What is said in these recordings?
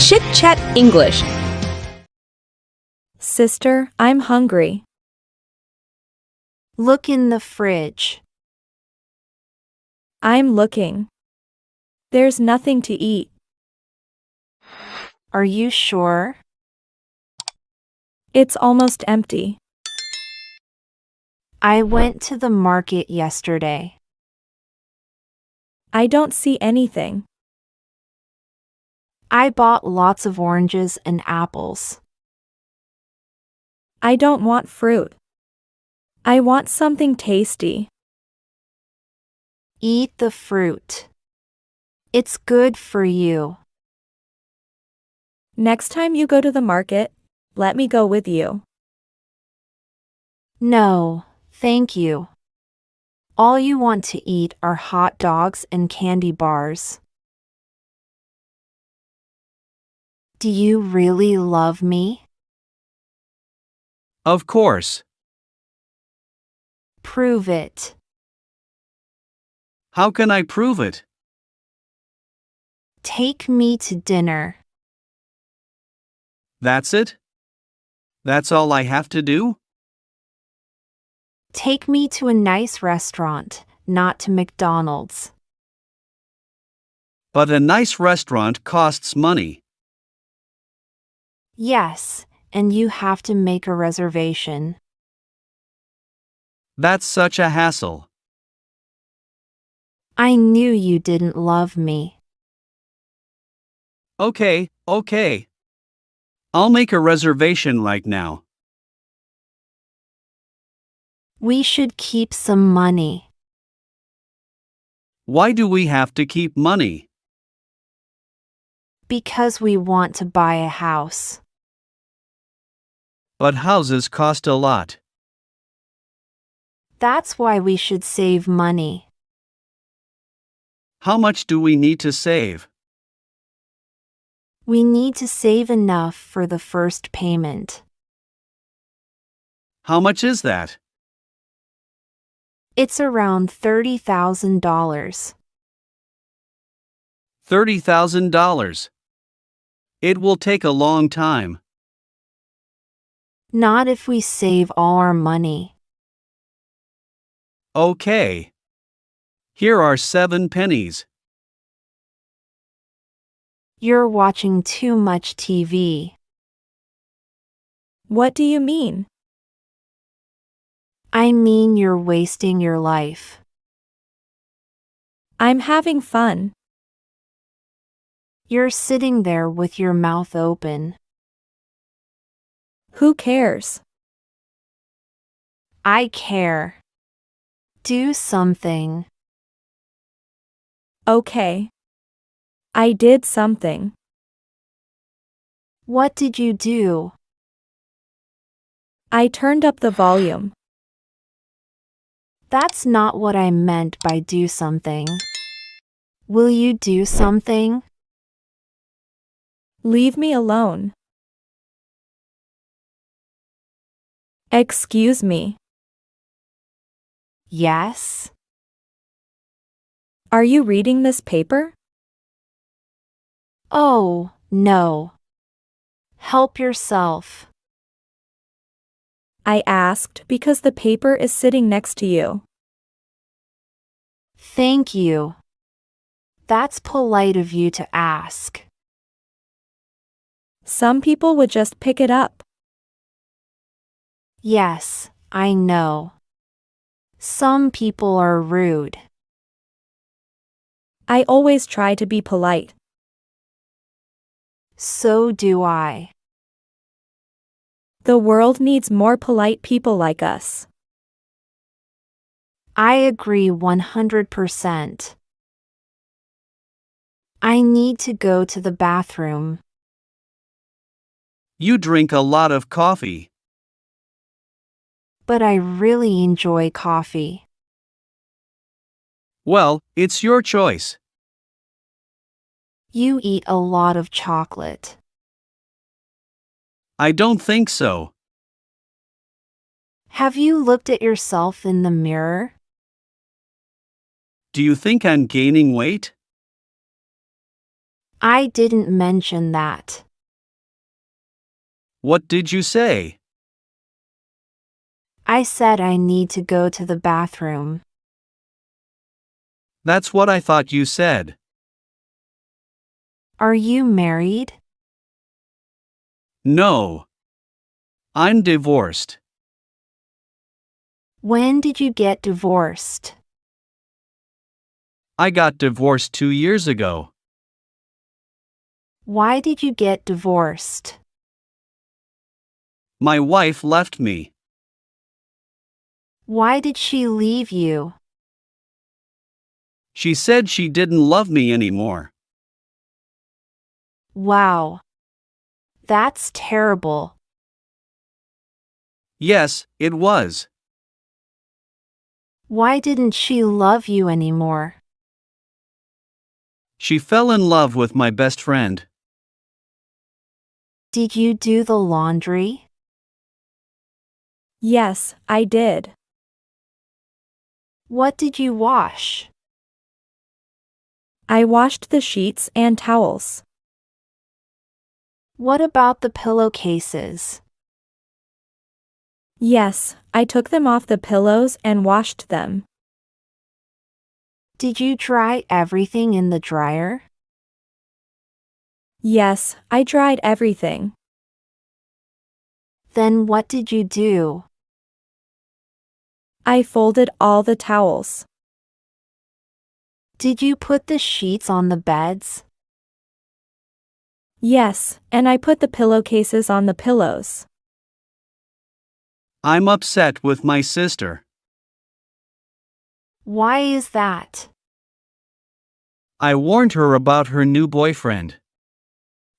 Chitchat English. Sister, I'm hungry. Look in the fridge. I'm looking. There's nothing to eat. Are you sure? It's almost empty. I went to the market yesterday. I don't see anything. I bought lots of oranges and apples. I don't want fruit. I want something tasty. Eat the fruit. It's good for you. Next time you go to the market, let me go with you. No, thank you. All you want to eat are hot dogs and candy bars. Do you really love me? Of course. Prove it. How can I prove it? Take me to dinner. That's it? That's all I have to do? Take me to a nice restaurant, not to McDonald's. But a nice restaurant costs money. Yes, and you have to make a reservation. That's such a hassle. I knew you didn't love me. Okay. I'll make a reservation right now. We should keep some money. Why do we have to keep money? Because we want to buy a house. But houses cost a lot. That's why we should save money. How much do we need to save? We need to save enough for the first payment. How much is that? It's around $30,000. $30,000. It will take a long time. Not if we save all our money. Okay. Here are 7 pennies. You're watching too much TV. What do you mean? I mean you're wasting your life. I'm having fun. You're sitting there with your mouth open. Who cares? I care. Do something. Okay. I did something. What did you do? I turned up the volume. That's not what I meant by do something. Will you do something? Leave me alone. Excuse me. Yes? Are you reading this paper? Oh, no. Help yourself. I asked because the paper is sitting next to you. Thank you. That's polite of you to ask. Some people would just pick it up. Yes, I know. Some people are rude. I always try to be polite. So do I. The world needs more polite people like us. I agree 100%. I need to go to the bathroom. You drink a lot of coffee. But I really enjoy coffee. Well, it's your choice. You eat a lot of chocolate. I don't think so. Have you looked at yourself in the mirror? Do you think I'm gaining weight? I didn't mention that. What did you say? I said I need to go to the bathroom. That's what I thought you said. Are you married? No. I'm divorced. When did you get divorced? I got divorced 2 years ago. Why did you get divorced? My wife left me. Why did she leave you? She said she didn't love me anymore. Wow. That's terrible. Yes, it was. Why didn't she love you anymore? She fell in love with my best friend. Did you do the laundry? Yes, I did. What did you wash? I washed the sheets and towels. What about the pillowcases? Yes, I took them off the pillows and washed them. Did you dry everything in the dryer? Yes, I dried everything. Then what did you do? I folded all the towels. Did you put the sheets on the beds? Yes, and I put the pillowcases on the pillows. I'm upset with my sister. Why is that? I warned her about her new boyfriend.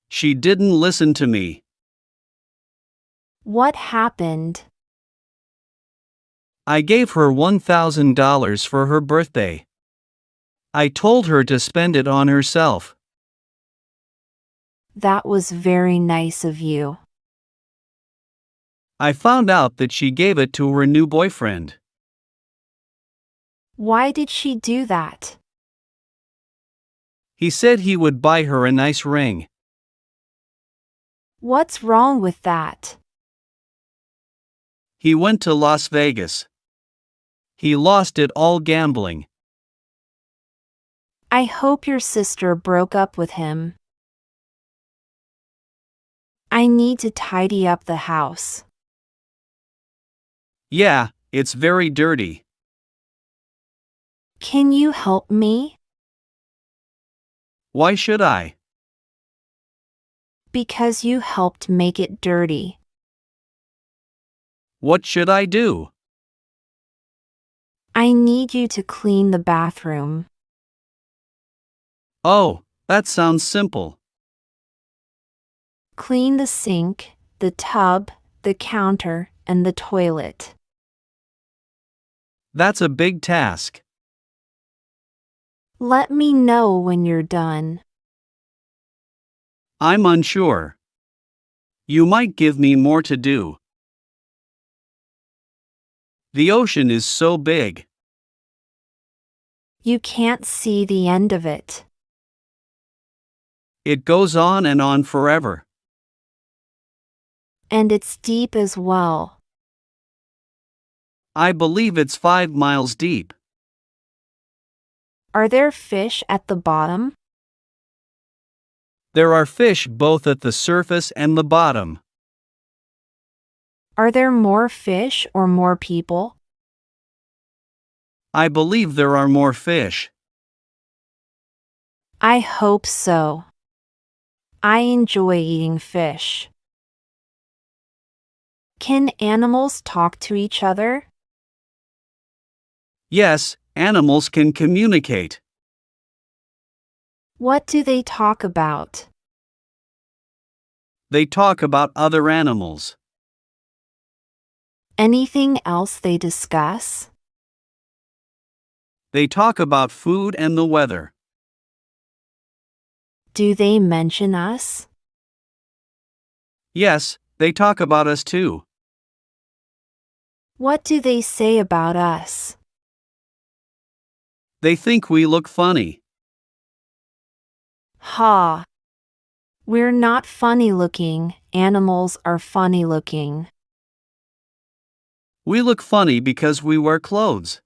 She didn't listen to me. What happened? I gave her $1,000 for her birthday. I told her to spend it on herself. That was very nice of you. I found out that she gave it to her new boyfriend. Why did she do that? He said he would buy her a nice ring. What's wrong with that? He went to Las Vegas. He lost it all gambling. I hope your sister broke up with him. I need to tidy up the house. Yeah, it's very dirty. Can you help me? Why should I? Because you helped make it dirty. What should I do? I need you to clean the bathroom. Oh, that sounds simple. Clean the sink, the tub, the counter, and the toilet. That's a big task. Let me know when you're done. I'm unsure. You might give me more to do. The ocean is so big. You can't see the end of it. It goes on and on forever. And it's deep as well. I believe it's 5 miles deep. Are there fish at the bottom? There are fish both at the surface and the bottom. Are there more fish or more people? I believe there are more fish. I hope so. I enjoy eating fish. Can animals talk to each other? Yes, animals can communicate. What do they talk about? They talk about other animals. Anything else they discuss? They talk about food and the weather. Do they mention us? Yes, they talk about us too. What do they say about us? They think we look funny. Ha! We're not funny looking, animals are funny looking. We look funny because we wear clothes.